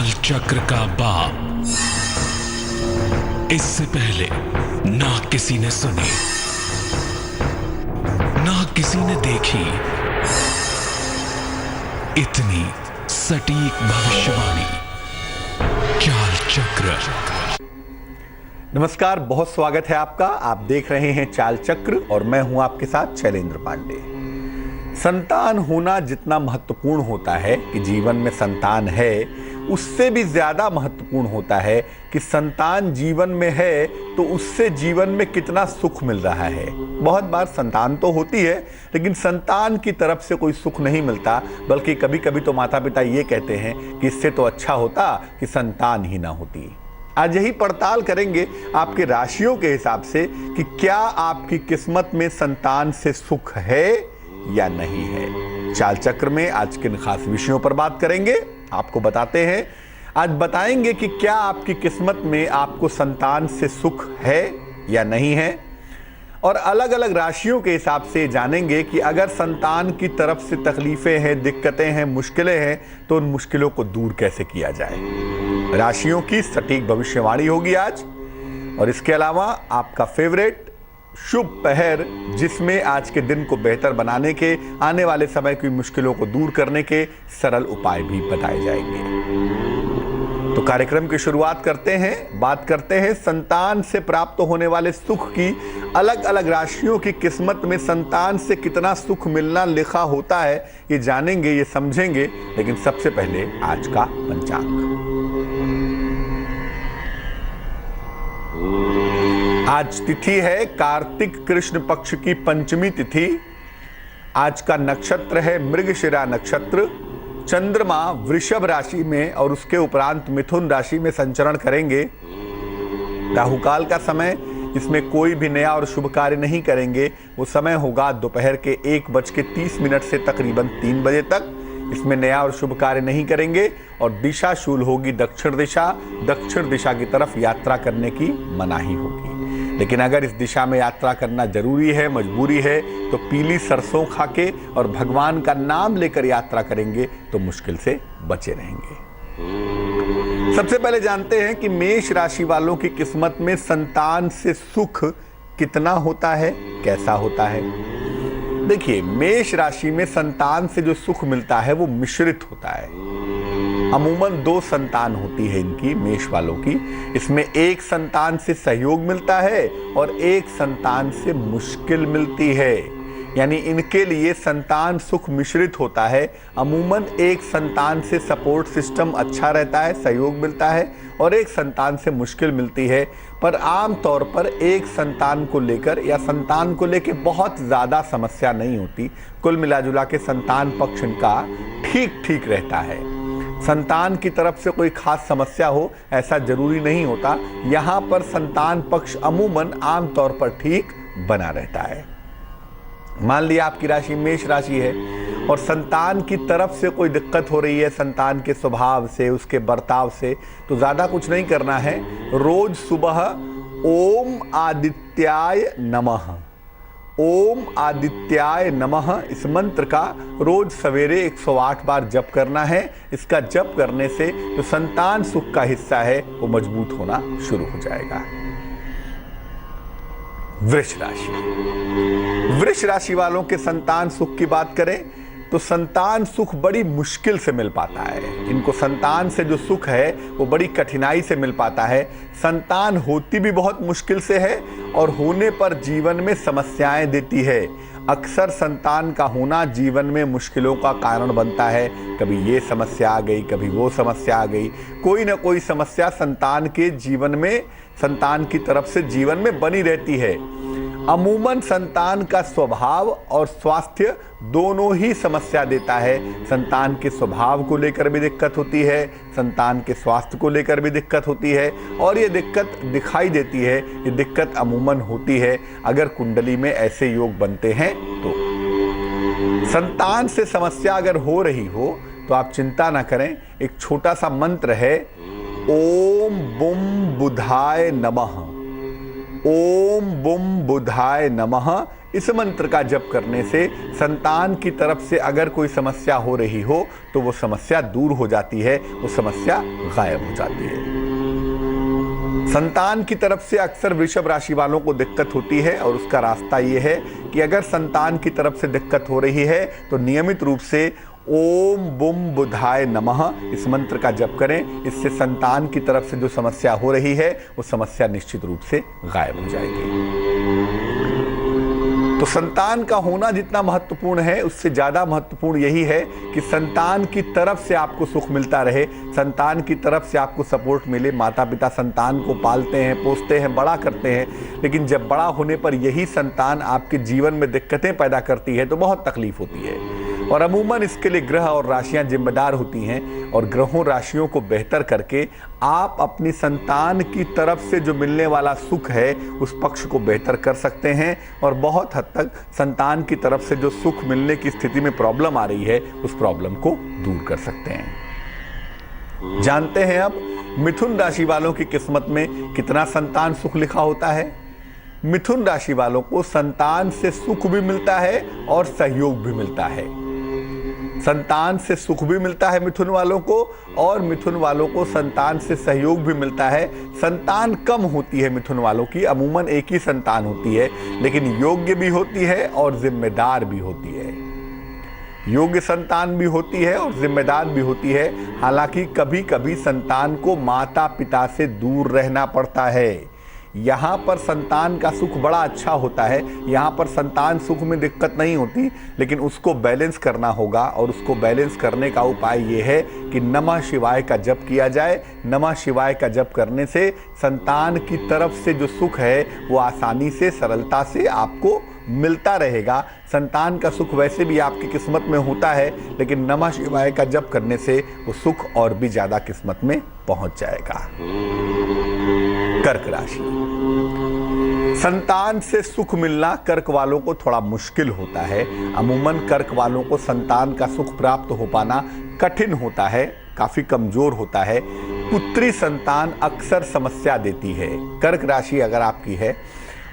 चाल चक्र का बाप। इससे पहले ना किसी ने सुनी, ना किसी ने देखी इतनी सटीक भविष्यवाणी। चाल चक्र। नमस्कार, बहुत स्वागत है आपका। आप देख रहे हैं चाल चक्र और मैं हूं आपके साथ शैलेंद्र पांडे। संतान होना जितना महत्वपूर्ण होता है कि जीवन में संतान है, उससे भी ज्यादा महत्वपूर्ण होता है कि संतान जीवन में है तो उससे जीवन में कितना सुख मिल रहा है। बहुत बार संतान तो होती है लेकिन संतान की तरफ से कोई सुख नहीं मिलता, बल्कि कभी कभी तो माता पिता ये कहते हैं कि इससे तो अच्छा होता कि संतान ही ना होती। आज यही पड़ताल करेंगे आपके राशियों के हिसाब से कि क्या आपकी किस्मत में संतान से सुख है या नहीं है। चाल चक्र में आज किन खास विषयों पर बात करेंगे आपको बताते हैं। आज बताएंगे कि क्या आपकी किस्मत में आपको संतान से सुख है या नहीं है, और अलग अलग राशियों के हिसाब से जानेंगे कि अगर संतान की तरफ से तकलीफें हैं, दिक्कतें हैं, मुश्किलें हैं तो उन मुश्किलों को दूर कैसे किया जाए। राशियों की सटीक भविष्यवाणी होगी आज, और इसके अलावा आपका फेवरेट शुभ पहर, जिसमें आज के दिन को बेहतर बनाने के, आने वाले समय की मुश्किलों को दूर करने के सरल उपाय भी बताए जाएंगे। तो कार्यक्रम की शुरुआत करते हैं। बात करते हैं संतान से प्राप्त होने वाले सुख की। अलग अलग राशियों की किस्मत में संतान से कितना सुख मिलना लिखा होता है, ये जानेंगे, ये समझेंगे। लेकिन सबसे पहले आज का पंचांग। आज तिथि है कार्तिक कृष्ण पक्ष की पंचमी तिथि। आज का नक्षत्र है मृगशिरा नक्षत्र। चंद्रमा वृषभ राशि में और उसके उपरांत मिथुन राशि में संचरण करेंगे। राहुकाल का समय, इसमें कोई भी नया और शुभ कार्य नहीं करेंगे। वो समय होगा दोपहर के 1:30 से तकरीबन 3 बजे तक। इसमें नया और शुभ कार्य नहीं करेंगे। और दिशा शूल होगी दक्षिण दिशा। दक्षिण दिशा की तरफ यात्रा करने की मनाही होगी। लेकिन अगर इस दिशा में यात्रा करना जरूरी है, मजबूरी है, तो पीली सरसों खा के और भगवान का नाम लेकर यात्रा करेंगे तो मुश्किल से बचे रहेंगे। सबसे पहले जानते हैं कि मेष राशि वालों की किस्मत में संतान से सुख कितना होता है, कैसा होता है। देखिए, मेष राशि में संतान से जो सुख मिलता है वो मिश्रित होता है। अमूमन 2 संतान होती है इनकी, मेष वालों की। इसमें एक संतान से सहयोग मिलता है और एक संतान से मुश्किल मिलती है। यानी इनके लिए संतान सुख मिश्रित होता है। अमूमन एक संतान से सपोर्ट सिस्टम अच्छा रहता है, सहयोग मिलता है, और एक संतान से मुश्किल मिलती है। पर आम तौर पर एक संतान को लेकर या संतान को लेकर बहुत ज़्यादा समस्या नहीं होती। कुल मिलाजुला के संतान पक्ष इनका ठीक ठीक रहता है। संतान की तरफ से कोई खास समस्या हो ऐसा जरूरी नहीं होता। यहाँ पर संतान पक्ष अमूमन आम तौर पर ठीक बना रहता है। मान लिया आपकी राशि मेष राशि है और संतान की तरफ से कोई दिक्कत हो रही है, संतान के स्वभाव से, उसके बर्ताव से, तो ज़्यादा कुछ नहीं करना है। रोज सुबह ओम आदित्याय नमः, ओम आदित्याय नमः, इस मंत्र का रोज सवेरे 108 बार जप करना है। इसका जप करने से जो संतान सुख का हिस्सा है वो मजबूत होना शुरू हो जाएगा। वृष राशि, वृष राशि वालों के संतान सुख की बात करें तो संतान सुख बड़ी मुश्किल से मिल पाता है। इनको संतान से जो सुख है वो बड़ी कठिनाई से मिल पाता है। संतान होती भी बहुत मुश्किल से है और होने पर जीवन में समस्याएं देती है। अक्सर संतान का होना जीवन में मुश्किलों का कारण बनता है। कभी ये समस्या आ गई, कभी वो समस्या आ गई। कोई ना कोई समस्या संतान के जीवन में, संतान की तरफ से जीवन में बनी रहती है। अमूमन संतान का स्वभाव और स्वास्थ्य दोनों ही समस्या देता है। संतान के स्वभाव को लेकर भी दिक्कत होती है, संतान के स्वास्थ्य को लेकर भी दिक्कत होती है, और ये दिक्कत दिखाई देती है। ये दिक्कत अमूमन होती है अगर कुंडली में ऐसे योग बनते हैं तो। संतान से समस्या अगर हो रही हो तो आप चिंता ना करें। एक छोटा सा मंत्र है, ओम बुम बुधाय नमः, ओम बुम बुधाय नमः। इस मंत्र का जप करने से संतान की तरफ से अगर कोई समस्या हो रही हो तो वो समस्या दूर हो जाती है, वो समस्या गायब हो जाती है। संतान की तरफ से अक्सर वृषभ राशि वालों को दिक्कत होती है और उसका रास्ता ये है कि अगर संतान की तरफ से दिक्कत हो रही है तो नियमित रूप से ओम बुम बुधाय नमः इस मंत्र का जप करें। इससे संतान की तरफ से जो समस्या हो रही है वो समस्या निश्चित रूप से गायब हो जाएगी। तो संतान का होना जितना महत्वपूर्ण है उससे ज़्यादा महत्वपूर्ण यही है कि संतान की तरफ से आपको सुख मिलता रहे, संतान की तरफ से आपको सपोर्ट मिले। माता पिता संतान को पालते हैं, पोसते हैं, बड़ा करते हैं, लेकिन जब बड़ा होने पर यही संतान आपके जीवन में दिक्कतें पैदा करती है तो बहुत तकलीफ होती है। और अमूमन इसके लिए ग्रह और राशियां जिम्मेदार होती हैं और ग्रहों राशियों को बेहतर करके आप अपनी संतान की तरफ से जो मिलने वाला सुख है उस पक्ष को बेहतर कर सकते हैं और बहुत हद तक संतान की तरफ से जो सुख मिलने की स्थिति में प्रॉब्लम आ रही है उस प्रॉब्लम को दूर कर सकते हैं। जानते हैं अब मिथुन राशि वालों की किस्मत में कितना संतान सुख लिखा होता है। मिथुन राशि वालों को संतान से सुख भी मिलता है और सहयोग भी मिलता है। संतान से सुख भी मिलता है मिथुन वालों को और मिथुन वालों को संतान से सहयोग भी मिलता है। संतान कम होती है मिथुन वालों की, अमूमन एक ही संतान होती है, लेकिन योग्य भी होती है और जिम्मेदार भी होती है। योग्य संतान भी होती है और जिम्मेदार भी होती है। हालांकि कभी कभी संतान को माता पिता से दूर रहना पड़ता है। यहाँ पर संतान का सुख बड़ा अच्छा होता है, यहाँ पर संतान सुख में दिक्कत नहीं होती, लेकिन उसको बैलेंस करना होगा और उसको बैलेंस करने का उपाय ये है कि नमः शिवाय का जप किया जाए। नमः शिवाय का जप करने से संतान की तरफ से जो सुख है वो आसानी से, सरलता से आपको मिलता रहेगा। संतान का सुख वैसे भी आपकी किस्मत में होता है, लेकिन नमः शिवाय का जप करने से वो सुख और भी ज़्यादा किस्मत में पहुंच जाएगा। कर्क राशि, संतान से सुख मिलना कर्क वालों को थोड़ा मुश्किल होता है। अमूमन कर्क वालों को संतान का सुख प्राप्त हो पाना कठिन होता है, काफी कमजोर होता है। पुत्री संतान अक्सर समस्या देती है। कर्क राशि अगर आपकी है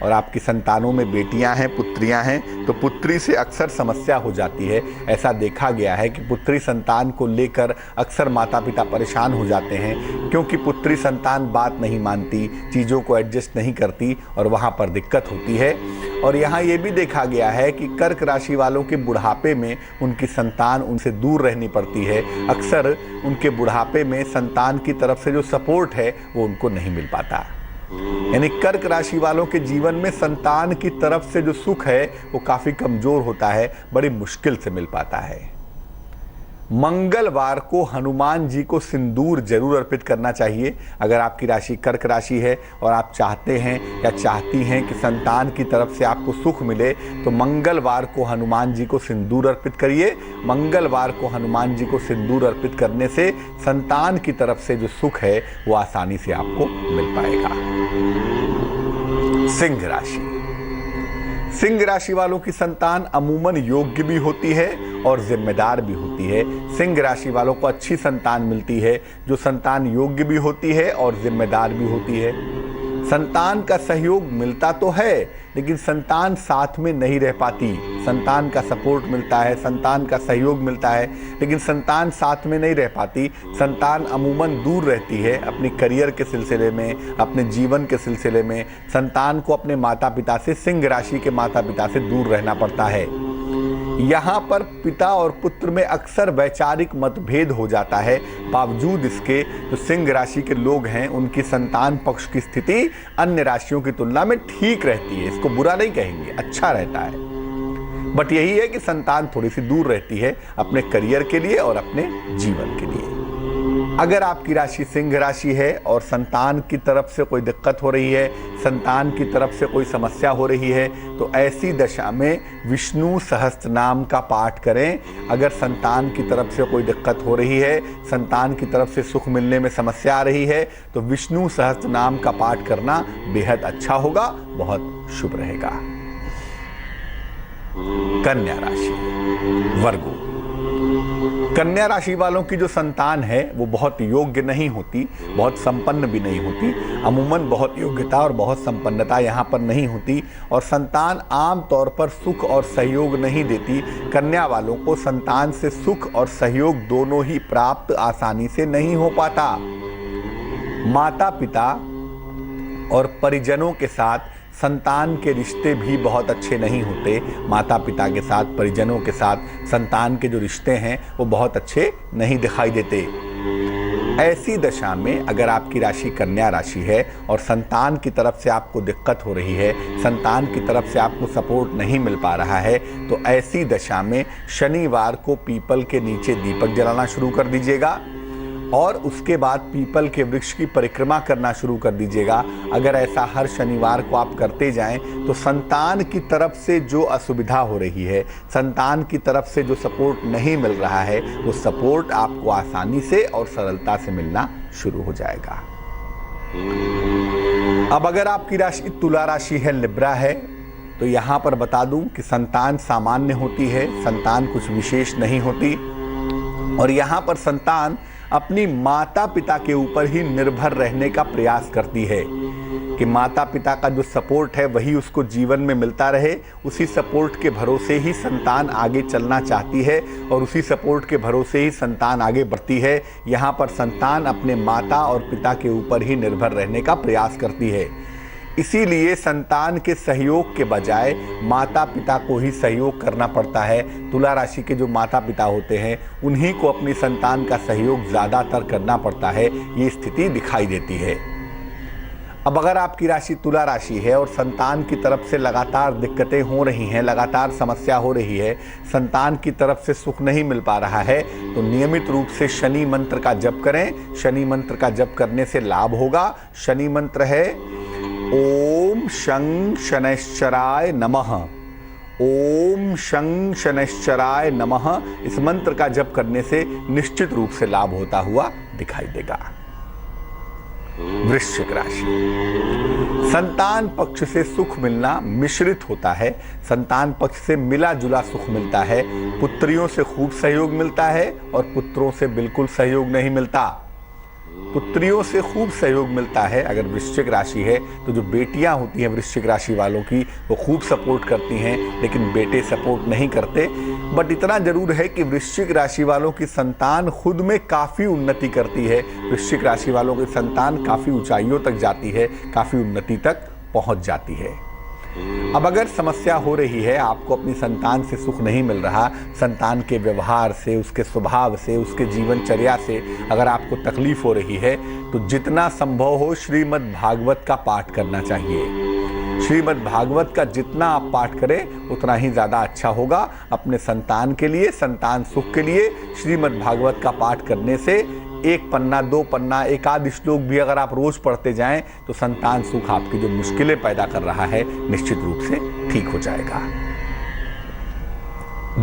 और आपकी संतानों में बेटियां हैं, पुत्रियां हैं, तो पुत्री से अक्सर समस्या हो जाती है। ऐसा देखा गया है कि पुत्री संतान को लेकर अक्सर माता पिता परेशान हो जाते हैं, क्योंकि पुत्री संतान बात नहीं मानती, चीज़ों को एडजस्ट नहीं करती और वहाँ पर दिक्कत होती है। और यहाँ ये भी देखा गया है कि कर्क राशि वालों के बुढ़ापे में उनकी संतान उनसे दूर रहनी पड़ती है। अक्सर उनके बुढ़ापे में संतान की तरफ से जो सपोर्ट है वो उनको नहीं मिल पाता। यानी कर्क राशि वालों के जीवन में संतान की तरफ से जो सुख है वो काफी कमजोर होता है, बड़ी मुश्किल से मिल पाता है। मंगलवार को हनुमान जी को सिंदूर जरूर अर्पित करना चाहिए। अगर आपकी राशि कर्क राशि है और आप चाहते हैं या चाहती हैं कि संतान की तरफ से आपको सुख मिले, तो मंगलवार को हनुमान जी को सिंदूर अर्पित करिए। मंगलवार को हनुमान जी को सिंदूर अर्पित करने से संतान की तरफ से जो सुख है वो आसानी से आपको मिल पाएगा। सिंह राशि, सिंह राशि वालों की संतान अमूमन योग्य भी होती है और जिम्मेदार भी होती है। सिंह राशि वालों को अच्छी संतान मिलती है, जो संतान योग्य भी होती है और जिम्मेदार भी होती है। संतान का सहयोग मिलता तो है, लेकिन संतान साथ में नहीं रह पाती। संतान का सपोर्ट मिलता है, संतान का सहयोग मिलता है, लेकिन संतान साथ में नहीं रह पाती। संतान अमूमन दूर रहती है अपनी करियर के सिलसिले में, अपने जीवन के सिलसिले में। संतान को अपने माता पिता से, सिंह राशि के माता पिता से दूर रहना पड़ता है। यहाँ पर पिता और पुत्र में अक्सर वैचारिक मतभेद हो जाता है। बावजूद इसके जो सिंह राशि के लोग हैं उनकी संतान पक्ष की स्थिति अन्य राशियों की तुलना में ठीक रहती है। इसको बुरा नहीं कहेंगे, अच्छा रहता है। बट यही है कि संतान थोड़ी सी दूर रहती है अपने करियर के लिए और अपने जीवन के लिए। अगर आपकी राशि सिंह राशि है और संतान की तरफ से कोई दिक्कत हो रही है, संतान की तरफ से कोई समस्या हो रही है, तो ऐसी दशा में विष्णु सहस्त्र नाम का पाठ करें। अगर संतान की तरफ से कोई दिक्कत हो रही है, संतान की तरफ से सुख मिलने में समस्या आ रही है, तो विष्णु सहस्त्र नाम का पाठ करना बेहद अच्छा होगा, बहुत शुभ रहेगा। कन्या राशि, वर्गो, कन्या राशि वालों की जो संतान है वो बहुत योग्य नहीं होती, बहुत संपन्न भी नहीं होती। अमूमन बहुत योग्यता और बहुत संपन्नता यहाँ पर नहीं होती और संतान आम तौर पर सुख और सहयोग नहीं देती। कन्या वालों को संतान से सुख और सहयोग दोनों ही प्राप्त आसानी से नहीं हो पाता। माता पिता और परिजनों के साथ संतान के रिश्ते भी बहुत अच्छे नहीं होते। माता पिता के साथ, परिजनों के साथ संतान के जो रिश्ते हैं वो बहुत अच्छे नहीं दिखाई देते। ऐसी दशा में अगर आपकी राशि कन्या राशि है और संतान की तरफ से आपको दिक्कत हो रही है, संतान की तरफ से आपको सपोर्ट नहीं मिल पा रहा है, तो ऐसी दशा में शनिवार को पीपल के नीचे दीपक जलाना शुरू कर दीजिएगा और उसके बाद पीपल के वृक्ष की परिक्रमा करना शुरू कर दीजिएगा। अगर ऐसा हर शनिवार को आप करते जाएं तो संतान की तरफ से जो असुविधा हो रही है, संतान की तरफ से जो सपोर्ट नहीं मिल रहा है, वो सपोर्ट आपको आसानी से और सरलता से मिलना शुरू हो जाएगा। अब अगर आपकी राशि तुला राशि है, लिब्रा है, तो यहाँ पर बता दूं कि संतान सामान्य होती है, संतान कुछ विशेष नहीं होती और यहाँ पर संतान अपनी माता पिता के ऊपर ही निर्भर रहने का प्रयास करती है कि माता पिता का जो सपोर्ट है वही उसको जीवन में मिलता रहे। उसी सपोर्ट के भरोसे ही संतान आगे चलना चाहती है और उसी सपोर्ट के भरोसे ही संतान आगे बढ़ती है। यहाँ पर संतान अपने माता और पिता के ऊपर ही निर्भर रहने का प्रयास करती है। इसीलिए संतान के सहयोग के बजाय माता पिता को ही सहयोग करना पड़ता है। तुला राशि के जो माता पिता होते हैं उन्हीं को अपनी संतान का सहयोग ज़्यादातर करना पड़ता है। ये स्थिति दिखाई देती है। अब अगर आपकी राशि तुला राशि है और संतान की तरफ से लगातार दिक्कतें हो रही हैं, लगातार समस्या हो रही है, संतान की तरफ से सुख नहीं मिल पा रहा है, तो नियमित रूप से शनि मंत्र का जप करें। शनि मंत्र का जप करने से लाभ होगा। शनि मंत्र है ओम शं शनैश्चराय नमः। ओम शं शनैश्चराय नमः। इस मंत्र का जप करने से निश्चित रूप से लाभ होता हुआ दिखाई देगा। वृश्चिक राशि, संतान पक्ष से सुख मिलना मिश्रित होता है। संतान पक्ष से मिला जुला सुख मिलता है। पुत्रियों से खूब सहयोग मिलता है और पुत्रों से बिल्कुल सहयोग नहीं मिलता। पुत्रियों से खूब सहयोग मिलता है अगर वृश्चिक राशि है तो जो बेटियां होती हैं वृश्चिक राशि वालों की वो खूब सपोर्ट करती हैं, लेकिन बेटे सपोर्ट नहीं करते। बट इतना जरूर है कि वृश्चिक राशि वालों की संतान खुद में काफ़ी उन्नति करती है। वृश्चिक राशि वालों की संतान काफ़ी ऊंचाइयों तक जाती है, काफ़ी उन्नति तक पहुंच जाती है। अब अगर समस्या हो रही है, आपको अपनी संतान से सुख नहीं मिल रहा, संतान के व्यवहार से, उसके स्वभाव से, उसके जीवनचर्या से अगर आपको तकलीफ हो रही है, तो जितना संभव हो श्रीमद् भागवत का पाठ करना चाहिए। श्रीमद् भागवत का जितना आप पाठ करें उतना ही ज़्यादा अच्छा होगा अपने संतान के लिए, संतान सुख के लिए। श्रीमद् भागवत का पाठ करने से 1 पन्ना 2 पन्ना एक आध श्लोक भी अगर आप रोज पढ़ते जाएं तो संतान सुख आपकी जो मुश्किलें पैदा कर रहा है निश्चित रूप से ठीक हो जाएगा।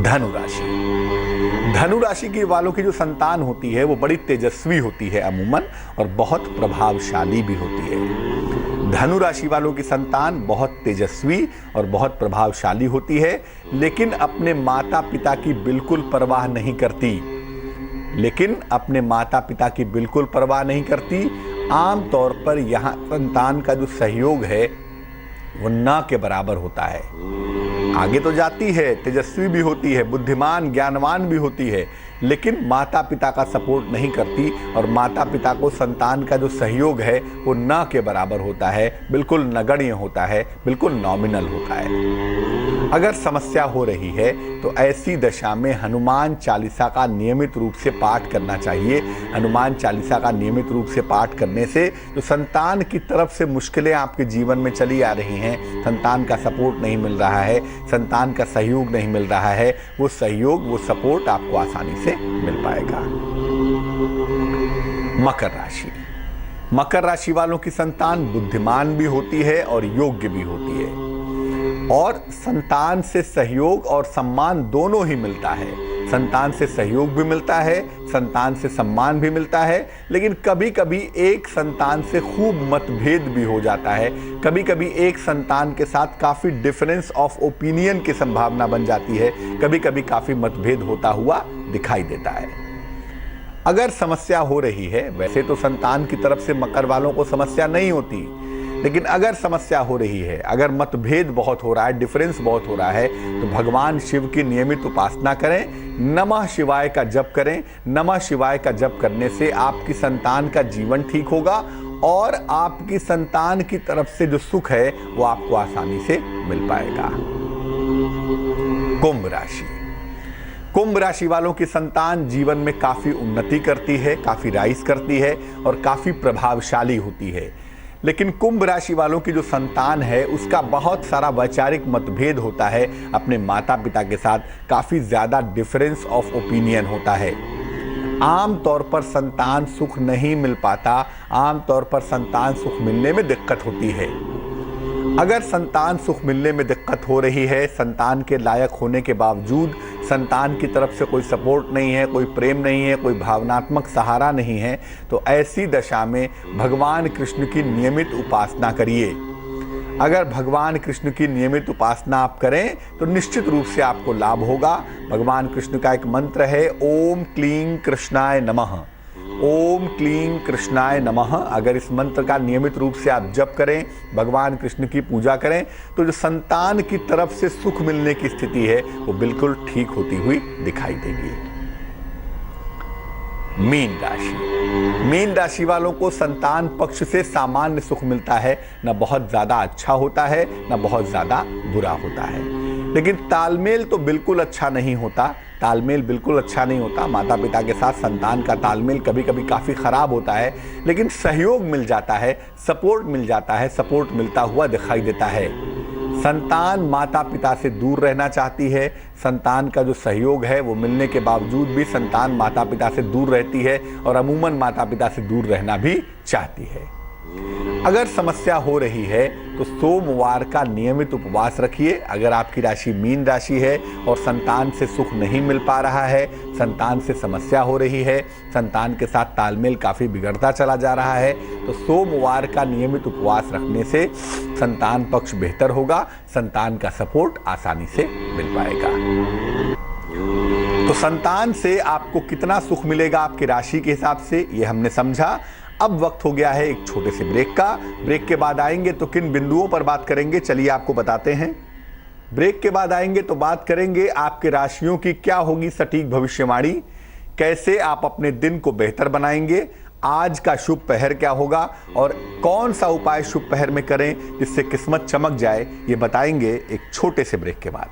धनु राशि, धनु राशि की वालों की जो संतान होती है वो बड़ी तेजस्वी होती है अमूमन और बहुत प्रभावशाली भी होती है। धनु राशि वालों की संतान बहुत तेजस्वी और बहुत प्रभावशाली होती है, लेकिन अपने माता पिता की बिल्कुल परवाह नहीं करती। लेकिन अपने माता पिता की बिल्कुल परवाह नहीं करती। आम तौर पर यहाँ संतान का जो सहयोग है वो ना के बराबर होता है। आगे तो जाती है, तेजस्वी भी होती है, बुद्धिमान ज्ञानवान भी होती है, लेकिन माता पिता का सपोर्ट नहीं करती और माता पिता को संतान का जो सहयोग है वो ना के बराबर होता है, बिल्कुल नगण्य होता है, बिल्कुल नॉमिनल होता है। अगर समस्या हो रही है तो ऐसी दशा में हनुमान चालीसा का नियमित रूप से पाठ करना चाहिए। हनुमान चालीसा का नियमित रूप से पाठ करने से जो संतान की तरफ से मुश्किलें आपके जीवन में चली आ रही हैं, संतान का सपोर्ट नहीं मिल रहा है, संतान का सहयोग नहीं मिल रहा है, वो सहयोग, वो सपोर्ट आपको आसानी से मिल पाएगा। मकर राशि, मकर राशि वालों की संतान बुद्धिमान भी होती है और योग्य भी होती है और संतान से सहयोग और सम्मान दोनों ही मिलता है। संतान से सहयोग भी मिलता है, संतान से सम्मान भी मिलता है, लेकिन कभी कभी एक संतान से खूब मतभेद भी हो जाता है। कभी कभी एक संतान के साथ काफ़ी डिफरेंस ऑफ ओपिनियन की संभावना बन जाती है, कभी कभी काफ़ी मतभेद होता हुआ दिखाई देता है। अगर समस्या हो रही है, वैसे तो संतान की तरफ से मकर वालों को समस्या नहीं होती, लेकिन अगर समस्या हो रही है, अगर मतभेद बहुत हो रहा है, डिफरेंस बहुत हो रहा है, तो भगवान शिव की नियमित उपासना करें, नमः शिवाय का जप करें। नमः शिवाय का जप करने से आपकी संतान का जीवन ठीक होगा और आपकी संतान की तरफ से जो सुख है वो आपको आसानी से मिल पाएगा। कुंभ राशि। कुंभ राशि वालों की संतान जीवन में काफी उन्नति करती है, काफी राइज करती है और काफी प्रभावशाली होती है। लेकिन कुंभ राशि वालों की जो संतान है उसका बहुत सारा वैचारिक मतभेद होता है, अपने माता पिता के साथ काफी ज्यादा डिफरेंस ऑफ ओपिनियन होता है। आम तौर पर संतान सुख नहीं मिल पाता, आम तौर पर संतान सुख मिलने में दिक्कत होती है। अगर संतान सुख मिलने में दिक्कत हो रही है, संतान के लायक होने के बावजूद संतान की तरफ से कोई सपोर्ट नहीं है, कोई प्रेम नहीं है, कोई भावनात्मक सहारा नहीं है, तो ऐसी दशा में भगवान कृष्ण की नियमित उपासना करिए। अगर भगवान कृष्ण की नियमित उपासना आप करें तो निश्चित रूप से आपको लाभ होगा। भगवान कृष्ण का एक मंत्र है, ओम क्लीं कृष्णाय नमः। ओम क्लीं कृष्णाय नमः। अगर इस मंत्र का नियमित रूप से आप जप करें, भगवान कृष्ण की पूजा करें, तो जो संतान की तरफ से सुख मिलने की स्थिति है वो बिल्कुल ठीक होती हुई दिखाई देगी। मीन राशि। मीन राशि वालों को संतान पक्ष से सामान्य सुख मिलता है, न बहुत ज्यादा अच्छा होता है न बहुत ज्यादा बुरा होता है, लेकिन तालमेल तो बिल्कुल अच्छा नहीं होता। तालमेल बिल्कुल अच्छा नहीं होता। माता पिता के साथ संतान का तालमेल कभी कभी काफ़ी ख़राब होता है, लेकिन सहयोग मिल जाता है, सपोर्ट मिल जाता है, सपोर्ट मिलता हुआ दिखाई देता है। संतान माता पिता से दूर रहना चाहती है, संतान का जो सहयोग है वो मिलने के बावजूद भी संतान माता पिता से दूर रहती है और अमूमन माता पिता से दूर रहना भी चाहती है। अगर समस्या हो रही है तो सोमवार का नियमित उपवास रखिए। अगर आपकी राशि मीन राशि है और संतान से सुख नहीं मिल पा रहा है, संतान से समस्या हो रही है, संतान के साथ तालमेल काफ़ी बिगड़ता चला जा रहा है, तो सोमवार का नियमित उपवास रखने से संतान पक्ष बेहतर होगा, संतान का सपोर्ट आसानी से मिल पाएगा। तो संतान से आपको कितना सुख मिलेगा आपकी राशि के हिसाब से ये हमने समझा। अब वक्त हो गया है एक छोटे से ब्रेक का। ब्रेक के बाद आएंगे तो किन बिंदुओं पर बात करेंगे, चलिए आपको बताते हैं। ब्रेक के बाद आएंगे तो बात करेंगे आपके राशियों की क्या होगी सटीक भविष्यवाणी, कैसे आप अपने दिन को बेहतर बनाएंगे, आज का शुभ पहर क्या होगा और कौन सा उपाय शुभ पहर में करें जिससे किस्मत चमक जाए, ये बताएंगे एक छोटे से ब्रेक के बाद।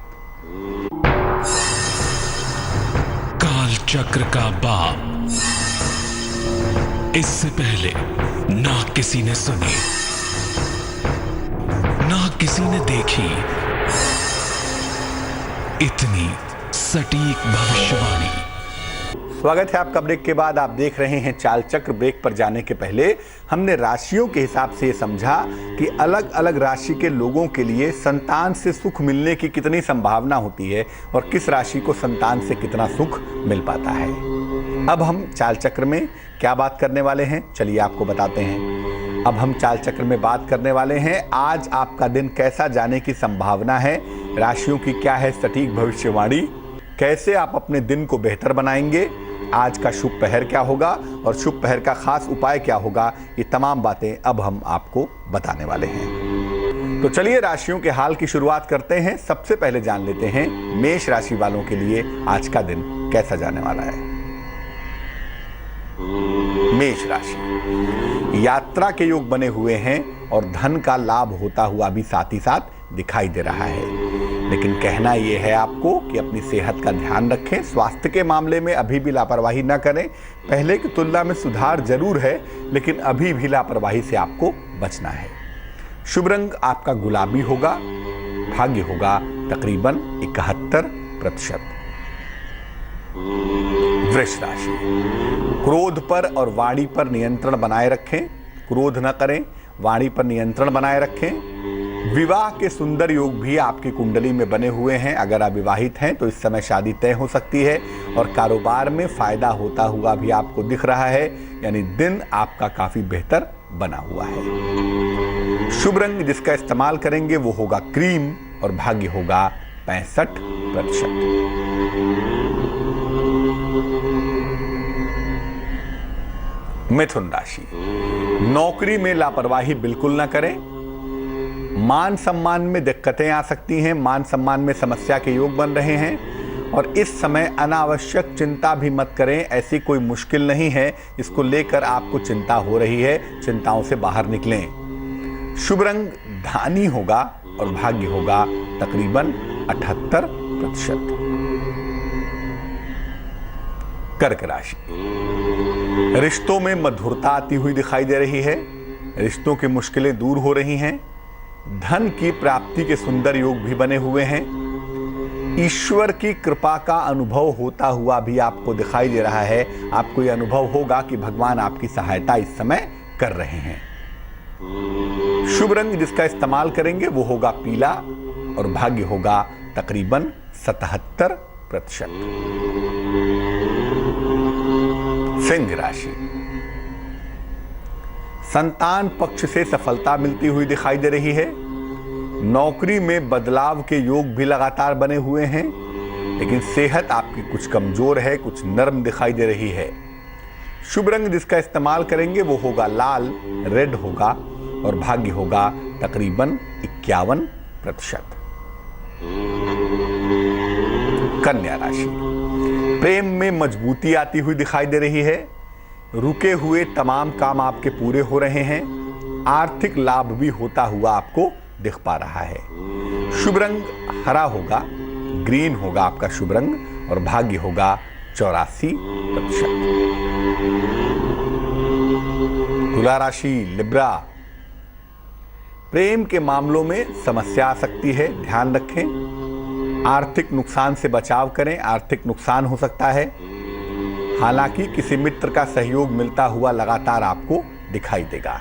काल चक्र का बाप, इससे पहले ना किसी ने सुनी ना किसी ने देखी इतनी सटीक भविष्यवाणी। स्वागत है आपका ब्रेक के बाद। आप देख रहे हैं चाल चक्र। ब्रेक पर जाने के पहले हमने राशियों के हिसाब से समझा कि अलग अलग राशि के लोगों के लिए संतान से सुख मिलने की कितनी संभावना होती है और किस राशि को संतान से कितना सुख मिल पाता है। अब हम चाल चक्र में क्या बात करने वाले हैं, चलिए आपको बताते हैं। अब हम चाल चक्र में बात करने वाले हैं आज आपका दिन कैसा जाने की संभावना है, राशियों की क्या है सटीक भविष्यवाणी, कैसे आप अपने दिन को बेहतर बनाएंगे, आज का शुभ पहर क्या होगा और शुभ पहर का खास उपाय क्या होगा, ये तमाम बातें अब हम आपको बताने वाले हैं। तो चलिए राशियों के हाल की शुरुआत करते हैं। सबसे पहले जान लेते हैं मेष राशि वालों के लिए आज का दिन कैसा जाने वाला है। मेष राशि, यात्रा के योग बने हुए हैं और धन का लाभ होता हुआ भी साथ ही साथ दिखाई दे रहा है, लेकिन कहना यह है आपको कि अपनी सेहत का ध्यान रखें। स्वास्थ्य के मामले में अभी भी लापरवाही न करें। पहले की तुलना में सुधार जरूर है, लेकिन अभी भी लापरवाही से आपको बचना है। शुभ रंग आपका गुलाबी होगा। भाग्य होगा तकरीबन 71%। वृष राशि, क्रोध पर और वाणी पर नियंत्रण बनाए रखें। क्रोध न करें, वाणी पर नियंत्रण बनाए रखें। विवाह के सुंदर योग भी आपकी कुंडली में बने हुए हैं। अगर आप विवाहित हैं तो इस समय शादी तय हो सकती है और कारोबार में फायदा होता हुआ भी आपको दिख रहा है, यानी दिन आपका काफी बेहतर बना हुआ है। शुभ रंग जिसका इस्तेमाल करेंगे वो होगा क्रीम और भाग्य होगा 65%। मिथुन राशि, नौकरी में लापरवाही बिल्कुल ना करें। मान सम्मान में दिक्कतें आ सकती हैं, मान सम्मान में समस्या के योग बन रहे हैं और इस समय अनावश्यक चिंता भी मत करें। ऐसी कोई मुश्किल नहीं है जिसको लेकर आपको चिंता हो रही है, चिंताओं से बाहर निकलें। शुभ रंग धानी होगा और भाग्य होगा तकरीबन 78%। कर्क राशि, रिश्तों में मधुरता आती हुई दिखाई दे रही है, रिश्तों की मुश्किलें दूर हो रही हैं, धन की प्राप्ति के सुंदर योग भी बने हुए हैं। ईश्वर की कृपा का अनुभव होता हुआ भी आपको दिखाई दे रहा है। आपको यह अनुभव होगा कि भगवान आपकी सहायता इस समय कर रहे हैं। शुभ रंग जिसका इस्तेमाल करेंगे वो होगा पीला और भाग्य होगा तकरीबन 77%। सिंह राशि, संतान पक्ष से सफलता मिलती हुई दिखाई दे रही है। नौकरी में बदलाव के योग भी लगातार बने हुए हैं, लेकिन सेहत आपकी कुछ कमजोर है, कुछ नर्म दिखाई दे रही है। शुभ रंग जिसका इस्तेमाल करेंगे वो होगा लाल, रेड होगा और भाग्य होगा तकरीबन 51%। कन्या राशि, प्रेम में मजबूती आती हुई दिखाई दे रही है। रुके हुए तमाम काम आपके पूरे हो रहे हैं। आर्थिक लाभ भी होता हुआ आपको दिख पा रहा है। शुभ रंग हरा होगा, ग्रीन होगा आपका शुभ रंग और भाग्य होगा 84%। तुला राशि, लिब्रा, प्रेम के मामलों में समस्या आ सकती है, ध्यान रखें। आर्थिक नुकसान से बचाव करें, आर्थिक नुकसान हो सकता है। हालांकि किसी मित्र का सहयोग मिलता हुआ लगातार आपको दिखाई देगा।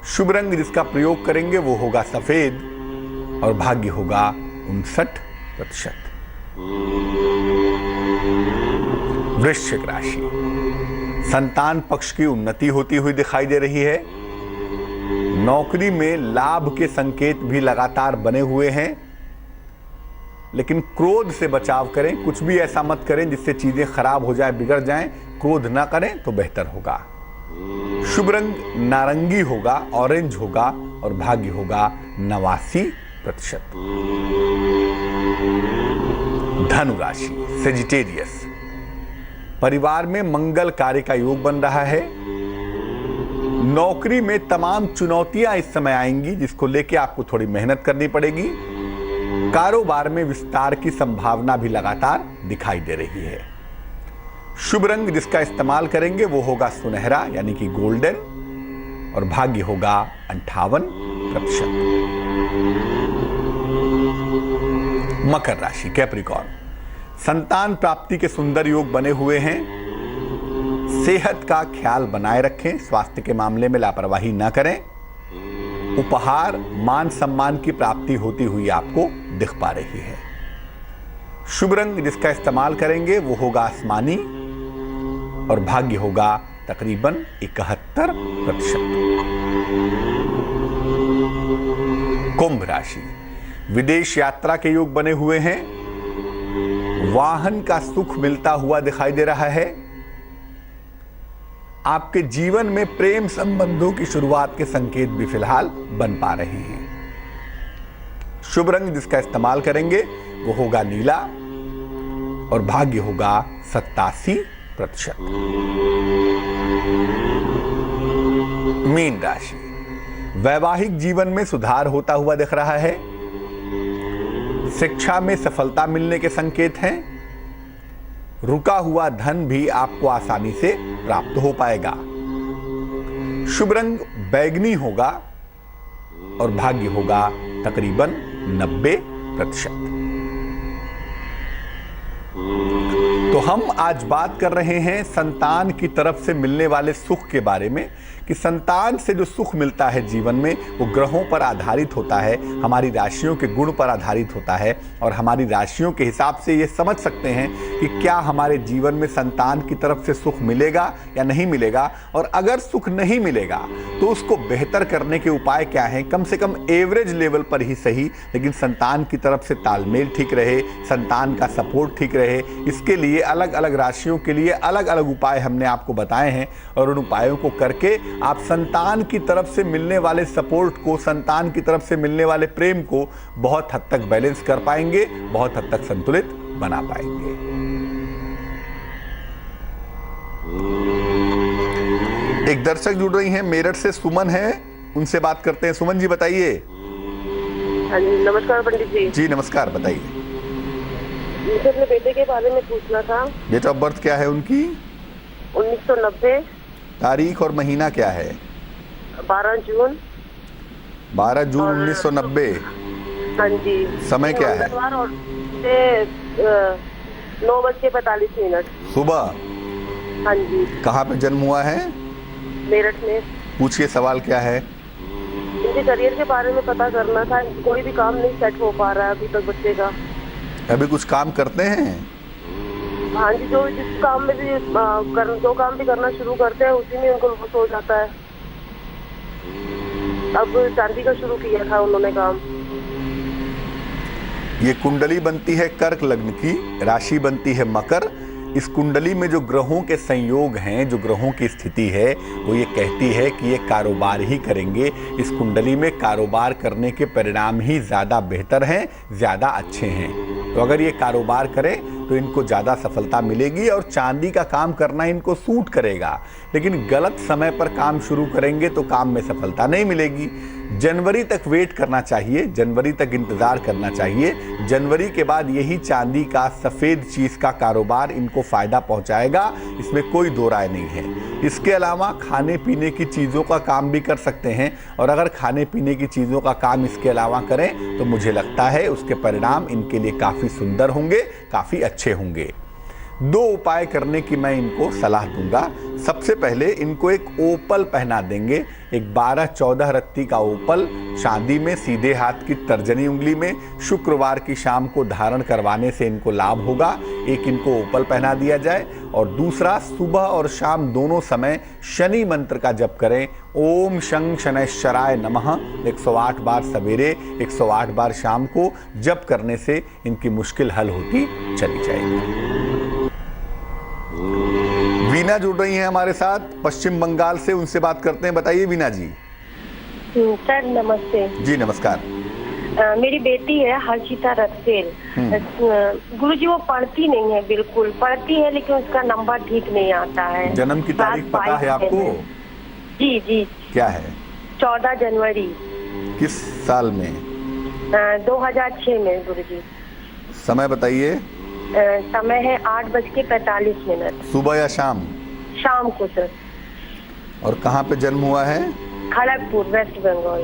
शुभ रंग जिसका प्रयोग करेंगे वो होगा सफेद और भाग्य होगा 59%। वृश्चिक राशि, संतान पक्ष की उन्नति होती हुई दिखाई दे रही है। नौकरी में लाभ के संकेत भी लगातार बने हुए हैं, लेकिन क्रोध से बचाव करें। कुछ भी ऐसा मत करें जिससे चीजें खराब हो जाए, बिगड़ जाएं। क्रोध ना करें तो बेहतर होगा। शुभ रंग नारंगी होगा, ऑरेंज होगा और भाग्य होगा 89%। धनु राशि, सेजिटेरियस, परिवार में मंगल कार्य का योग बन रहा है। नौकरी में तमाम चुनौतियां इस समय आएंगी, जिसको लेके आपको थोड़ी मेहनत करनी पड़ेगी। कारोबार में विस्तार की संभावना भी लगातार दिखाई दे रही है। शुभ रंग जिसका इस्तेमाल करेंगे वो होगा सुनहरा यानी कि गोल्डन और भाग्य होगा 58%। मकर राशि, कैप्रिकॉर्न, संतान प्राप्ति के सुंदर योग बने हुए हैं। सेहत का ख्याल बनाए रखें, स्वास्थ्य के मामले में लापरवाही ना करें। उपहार, मान सम्मान की प्राप्ति होती हुई आपको दिख पा रही है। शुभ रंग जिसका इस्तेमाल करेंगे वो होगा आसमानी और भाग्य होगा तकरीबन 71%। कुंभ राशि, विदेश यात्रा के योग बने हुए हैं। वाहन का सुख मिलता हुआ दिखाई दे रहा है। आपके जीवन में प्रेम संबंधों की शुरुआत के संकेत भी फिलहाल बन पा रहे हैं। शुभ रंग जिसका इस्तेमाल करेंगे वो होगा नीला और भाग्य होगा 87%। मीन राशि, वैवाहिक जीवन में सुधार होता हुआ दिख रहा है। शिक्षा में सफलता मिलने के संकेत हैं। रुका हुआ धन भी आपको आसानी से प्राप्त हो पाएगा। शुभ रंग बैगनी होगा और भाग्य होगा तकरीबन 90%। तो हम आज बात कर रहे हैं संतान की तरफ से मिलने वाले सुख के बारे में, कि संतान से जो सुख मिलता है जीवन में वो ग्रहों पर आधारित होता है, हमारी राशियों के गुण पर आधारित होता है और हमारी राशियों के हिसाब से ये समझ सकते हैं कि क्या हमारे जीवन में संतान की तरफ से सुख मिलेगा या नहीं मिलेगा। और अगर सुख नहीं मिलेगा तो उसको बेहतर करने के उपाय क्या हैं। कम से कम एवरेज लेवल पर ही सही, लेकिन संतान की तरफ से तालमेल ठीक रहे, संतान का सपोर्ट ठीक रहे, इसके लिए, अलग अलग राशियों के लिए अलग अलग उपाय हमने आपको बताए हैं और उन उपायों को करके आप संतान की तरफ से मिलने वाले सपोर्ट को, संतान की तरफ से मिलने वाले प्रेम को बहुत हद तक बैलेंस कर पाएंगे, बहुत हद तक संतुलित बना पाएंगे। एक दर्शक जुड़ रही हैं, मेरठ से सुमन है, उनसे बात करते हैं। सुमन जी बताइए। हाँ जी, नमस्कार पंडित जी। जी नमस्कार, बताइए। मुझे अपने बेटे के बारे में पूछना था। डेट ऑफ बर्थ क्या है उनकी? 1990। तारीख और महीना क्या है? 12 जून। 12 जून 1990। हाँ जी। समय क्या है? मंगलवार और 9:45 सुबह। हाँ जी। कहाँ पे जन्म हुआ है? मेरठ में। पूछिए, सवाल क्या है? इनके करियर के बारे में पता करना था। कोई भी काम नहीं सेट हो पा रहा है अभी तक बच्चे का। अभी कुछ काम करते हैं? हाँ जी, जिस काम में भी जो काम भी करना शुरू करते हैं उसी में उनको लॉस हो जाता है। अब चांदी का शुरू किया था उन्होंने काम। ये कुंडली बनती है कर्क लग्न की, राशि बनती है मकर। इस कुंडली में जो ग्रहों के संयोग हैं, जो ग्रहों की स्थिति है, वो ये कहती है कि ये कारोबार ही करेंगे। इस कुंडली में कारोबार करने के परिणाम ही ज़्यादा बेहतर हैं, ज़्यादा अच्छे हैं। तो अगर ये कारोबार करें तो इनको ज़्यादा सफलता मिलेगी और चांदी का काम करना इनको सूट करेगा। लेकिन गलत समय पर काम शुरू करेंगे तो काम में सफलता नहीं मिलेगी। जनवरी तक वेट करना चाहिए, जनवरी तक इंतज़ार करना चाहिए। जनवरी के बाद यही चांदी का, सफ़ेद चीज़ का कारोबार इनको फ़ायदा पहुंचाएगा, इसमें कोई दो राय नहीं है। इसके अलावा खाने पीने की चीज़ों का काम भी कर सकते हैं और अगर खाने पीने की चीज़ों का काम इसके अलावा करें तो मुझे लगता है उसके परिणाम इनके लिए काफ़ी सुंदर होंगे, काफ़ी अच्छे होंगे। 2 उपाय करने की मैं इनको सलाह दूंगा। सबसे पहले इनको एक ओपल पहना देंगे, एक 12-14 रत्ती का ओपल चांदी में सीधे हाथ की तर्जनी उंगली में शुक्रवार की शाम को धारण करवाने से इनको लाभ होगा। एक इनको ओपल पहना दिया जाए और दूसरा सुबह और शाम दोनों समय शनि मंत्र का जप करें। ओम शं शनैश्चराय नमः 108 बार सवेरे, 108 बार शाम को जप करने से इनकी मुश्किल हल होती चली जाएगी। वीना जुड़ रही हैं हमारे साथ पश्चिम बंगाल से, उनसे बात करते हैं। बताइए वीना जी। सर नमस्ते। जी नमस्कार। मेरी बेटी है हर्षिता रक्सेल। गुरुजी वो पढ़ती नहीं है, बिल्कुल पढ़ती है लेकिन उसका नंबर ठीक नहीं आता है। जन्म की तारीख पता है आपको? जी जी। क्या है? 14 जनवरी। किस साल में? 2006 में गुरुजी। समय बताइए। समय है 8:45। सुबह या शाम? शाम को सर। और कहाँ पे जन्म हुआ है? खड़गपुर, वेस्ट बंगाल।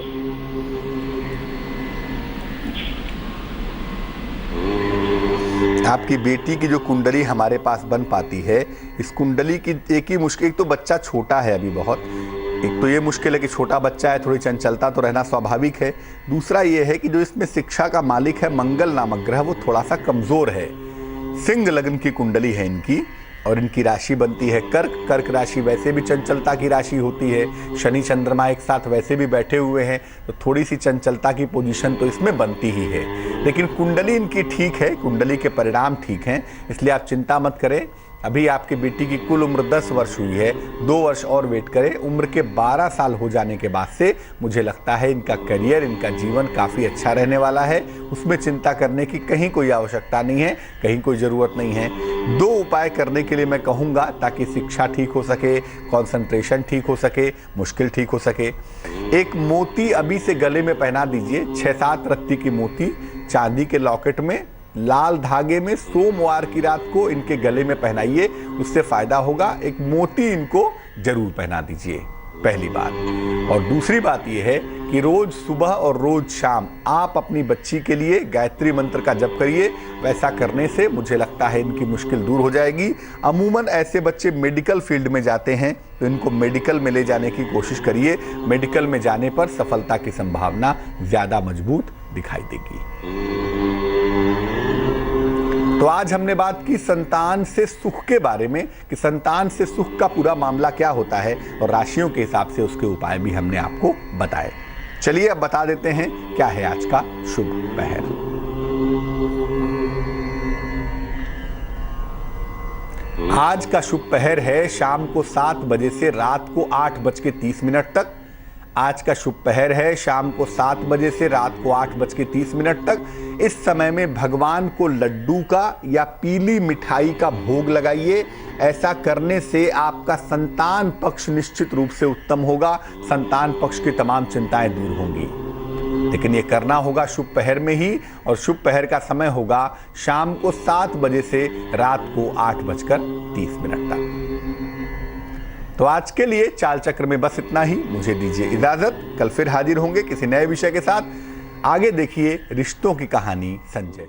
आपकी बेटी की जो कुंडली हमारे पास बन पाती है, इस कुंडली की एक ही मुश्किल, एक तो बच्चा छोटा है अभी बहुत, एक तो ये मुश्किल है कि छोटा बच्चा है, थोड़ी चंचलता तो रहना स्वाभाविक है। दूसरा ये है कि जो इसमें शिक्षा का मालिक है मंगल नामक ग्रह, वो थोड़ा सा कमजोर है। सिंह लग्न की कुंडली है इनकी और इनकी राशि बनती है कर्क। कर्क राशि वैसे भी चंचलता की राशि होती है। शनि चंद्रमा एक साथ वैसे भी बैठे हुए हैं तो थोड़ी सी चंचलता की पोजीशन तो इसमें बनती ही है। लेकिन कुंडली इनकी ठीक है, कुंडली के परिणाम ठीक हैं, इसलिए आप चिंता मत करें। अभी आपकी बेटी की कुल उम्र 10 वर्ष हुई है, 2 वर्ष और वेट करें। उम्र के 12 साल हो जाने के बाद से मुझे लगता है इनका करियर, इनका जीवन काफ़ी अच्छा रहने वाला है। उसमें चिंता करने की कहीं कोई आवश्यकता नहीं है, कहीं कोई ज़रूरत नहीं है। 2 उपाय करने के लिए मैं कहूँगा ताकि शिक्षा ठीक हो सके, कंसंट्रेशन ठीक हो सके, मुश्किल ठीक हो सके। एक मोती अभी से गले में पहना दीजिए, 6-7 रत्ती की मोती चांदी के लॉकेट में लाल धागे में सोमवार की रात को इनके गले में पहनाइए, उससे फायदा होगा। एक मोती इनको जरूर पहना दीजिए, पहली बात। और दूसरी बात यह है कि रोज सुबह और रोज शाम आप अपनी बच्ची के लिए गायत्री मंत्र का जप करिए। वैसा करने से मुझे लगता है इनकी मुश्किल दूर हो जाएगी। अमूमन ऐसे बच्चे मेडिकल फील्ड में जाते हैं तो इनको मेडिकल में ले जाने की कोशिश करिए। मेडिकल में जाने पर सफलता की संभावना ज़्यादा मजबूत दिखाई देगी। तो आज हमने बात की संतान से सुख के बारे में कि संतान से सुख का पूरा मामला क्या होता है और राशियों के हिसाब से उसके उपाय भी हमने आपको बताए। चलिए अब बता देते हैं क्या है आज का शुभ पहर। आज का शुभ पहर है शाम को 7 बजे से रात को 8:30 तक। आज का शुभ पहर है शाम को 7 बजे से रात को 8:30 तक। इस समय में भगवान को लड्डू का या पीली मिठाई का भोग लगाइए। ऐसा करने से आपका संतान पक्ष निश्चित रूप से उत्तम होगा, संतान पक्ष की तमाम चिंताएं दूर होंगी। लेकिन ये करना होगा शुभ पहर में ही, और शुभ पहर का समय होगा शाम को 7 बजे से रात को 8:30 तक। तो आज के लिए चाल चक्र में बस इतना ही। मुझे दीजिए इजाजत, कल फिर हाजिर होंगे किसी नए विषय के साथ। आगे देखिए रिश्तों की कहानी संजय।